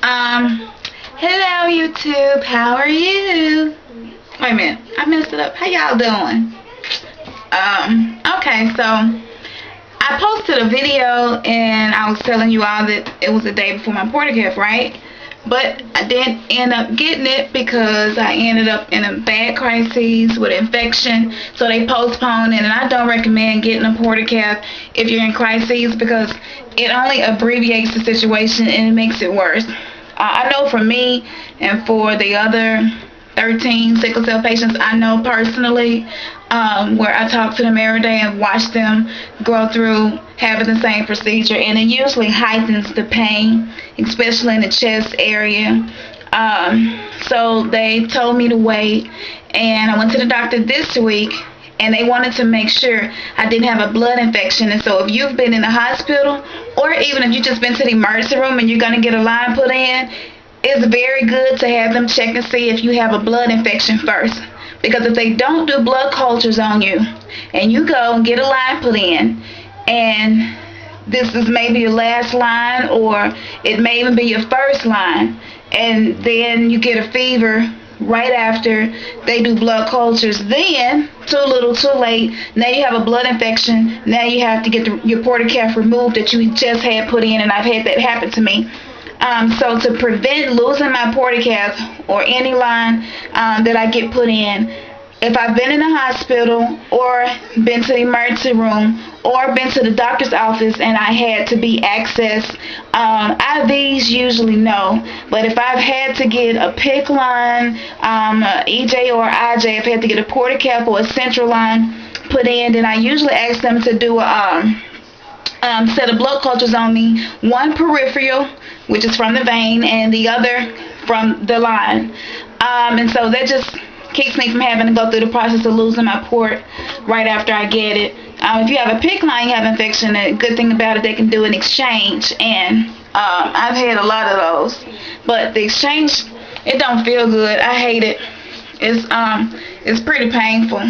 Hello YouTube, how are you? Wait a minute, I messed it up. How y'all doing? Okay, so I posted a video and I was telling you all that it was the day before my portacath, right? But I didn't end up getting it because I ended up in a bad crisis with infection, so they postponed it. And I don't recommend getting a portacath if you're in crises because it only abbreviates the situation and it makes it worse. I know for me and for the other 13 sickle cell patients I know personally, where I talk to them every day and watch them go through having the same procedure, and it usually heightens the pain, especially in the chest area. So they told me to wait, and I went to the doctor this week, and they wanted to make sure I didn't have a blood infection. And so if you've been in the hospital, or even if you've just been to the emergency room and you're going to get a line put in, it's very good to have them check and see if you have a blood infection first. Because if they don't do blood cultures on you, and you go and get a line put in, and this is maybe your last line, or it may even be your first line, and then you get a fever right after they do blood cultures, then too little too late, now you have a blood infection, now you have to get your portacath removed that you just had put in, and I've had that happen to me. So to prevent losing my portacath or any line that I get put in, if I've been in the hospital or been to the emergency room or been to the doctor's office and I had to be accessed, IVs usually no. But if I've had to get a PICS line, EJ or IJ, if I had to get a portacath or a central line put in, then I usually ask them to do a set of blood cultures on me, one peripheral, which is from the vein, and the other from the line. And so that just keeps me from having to go through the process of losing my port right after I get it. If you have a PICS line, you have infection, the good thing about it, they can do an exchange, and I've had a lot of those. But the exchange, it don't feel good. I hate it. It's pretty painful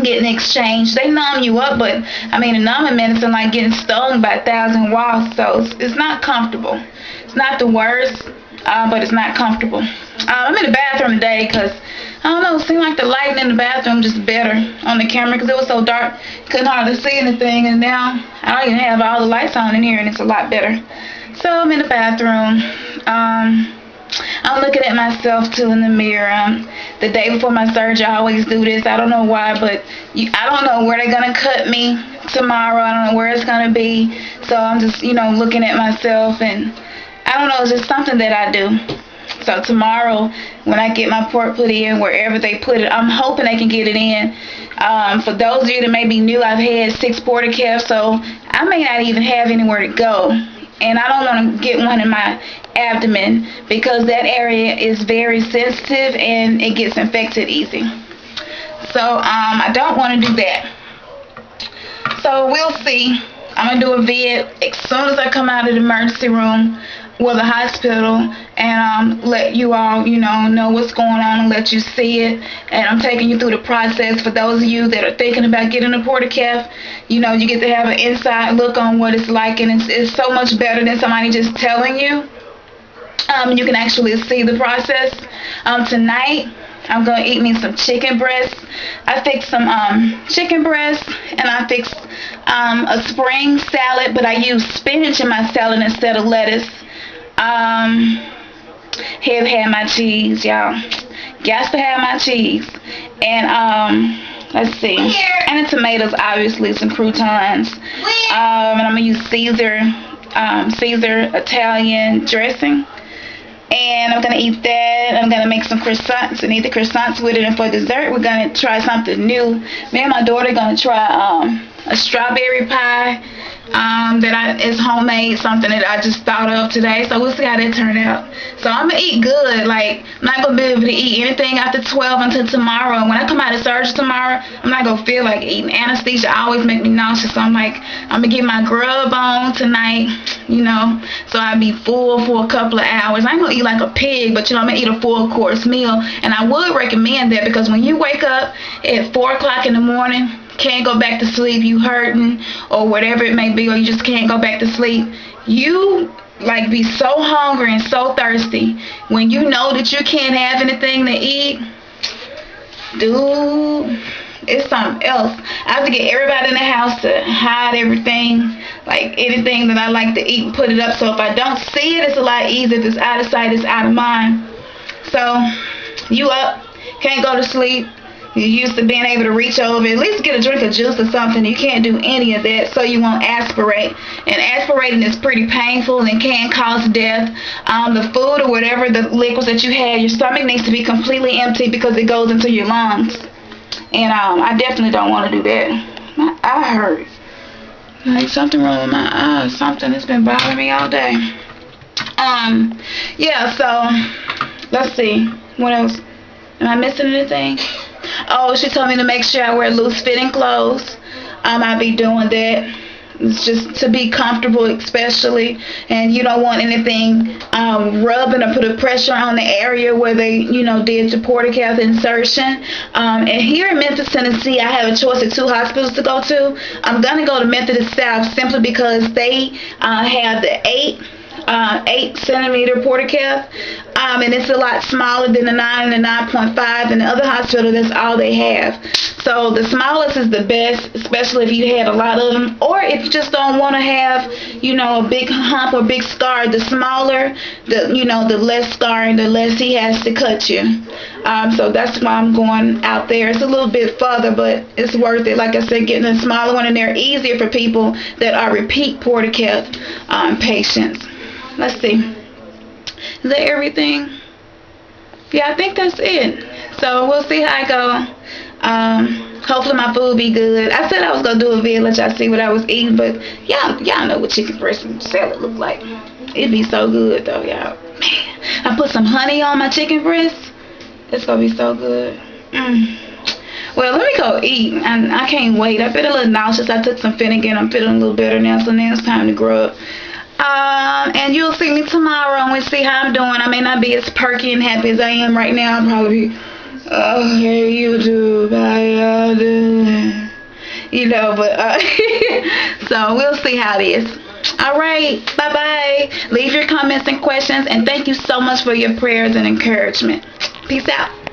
getting exchanged. They numb you up, but I mean, the numbing medicine like getting stung by 1,000 wasps, so it's not comfortable. It's not the worst, but it's not comfortable. I'm in the bathroom today because I don't know, it seemed like the lighting in the bathroom just better on the camera because it was so dark, couldn't hardly see anything, and now I don't even have all the lights on in here and it's a lot better. So I'm in the bathroom. I'm looking at myself too in the mirror. The day before my surgery, I always do this. I don't know why, but I don't know where they're going to cut me tomorrow. I don't know where it's going to be. So I'm just, looking at myself, and I don't know, it's just something that I do. So tomorrow, when I get my port put in, wherever they put it, I'm hoping they can get it in. For those of you that may be new, I've had 6 portacaths, so I may not even have anywhere to go. And I don't want to get one in my abdomen because that area is very sensitive and it gets infected easy. So I don't want to do that. So we'll see. I'm going to do a vid as soon as I come out of the emergency room or the hospital, and let you all, know what's going on and let you see it. And I'm taking you through the process. For those of you that are thinking about getting a portacath, you get to have an inside look on what it's like, and it's so much better than somebody just telling you. You can actually see the process. Tonight, I'm going to eat me some chicken breasts. I fixed some chicken breasts, and I fixed a spring salad, but I used spinach in my salad instead of lettuce. Have had my cheese, y'all. Got to have my cheese. And let's see. And the tomatoes, obviously, some croutons. And I'm gonna use Caesar Italian dressing. And I'm gonna eat that. I'm gonna make some croissants and eat the croissants with it. And for dessert, we're gonna try something new. Me and my daughter are gonna try a strawberry pie. That is homemade, something that I just thought of today, so we'll see how that turned out. So I'm going to eat good. Like, I'm not going to be able to eat anything after 12 until tomorrow. When I come out of surgery tomorrow, I'm not going to feel like eating. Anesthesia always make me nauseous, so I'm like, I'm going to get my grub on tonight, so I'll be full for a couple of hours. I ain't going to eat like a pig, but, I'm going to eat a full-course meal, and I would recommend that because when you wake up at 4 o'clock in the morning, can't go back to sleep, you hurting or whatever it may be, or you just can't go back to sleep, you like be so hungry and so thirsty when you know that you can't have anything to eat, dude, it's something else. I have to get everybody in the house to hide everything, like anything that I like to eat, and put it up, so if I don't see it, it's a lot easier. If it's out of sight, it's out of mind. So you up, can't go to sleep, you're used to being able to reach over, at least get a drink of juice or something. You can't do any of that, so you won't aspirate. And aspirating is pretty painful and can cause death. The food or whatever, the liquids that you had, your stomach needs to be completely empty because it goes into your lungs. And I definitely don't want to do that. My eye hurts. Like something wrong with my eye. Something that's been bothering me all day. Yeah, so let's see. What else? Am I missing anything? Oh, she told me to make sure I wear loose fitting clothes. I'll be doing that. It's just to be comfortable, especially, and you don't want anything rubbing or put a pressure on the area where they, did the portacath insertion. And here in Memphis, Tennessee, I have a choice of 2 hospitals to go to. I'm gonna go to Methodist South simply because they have the 8 centimeter portacath, and it's a lot smaller than the 9 and the 9.5, and the other hospital, that's all they have. So the smallest is the best, especially if you had a lot of them, or if you just don't want to have, a big hump or big scar. The smaller, the less scarring, the less he has to cut you. So that's why I'm going out there. It's a little bit further, but it's worth it. Like I said, getting a smaller one, and they're easier for people that are repeat portacath patients. Let's see. Is that everything? Yeah, I think that's it. So we'll see how I go. Hopefully my food be good. I said I was gonna do a video, let y'all see what I was eating, but y'all know what chicken breast and salad look like. It'd be so good though, y'all. Man, I put some honey on my chicken breast. It's gonna be so good. Well, let me go eat. I can't wait. I've been a little nauseous. I took some Finnegan. I'm feeling a little better now, so now it's time to grub. And you'll see me tomorrow and we'll see how I'm doing. I may not be as perky and happy as I am right now. I'll probably be, oh, hey, YouTube, how y'all doing? But, so we'll see how it is. All right, bye-bye. Leave your comments and questions, and thank you so much for your prayers and encouragement. Peace out.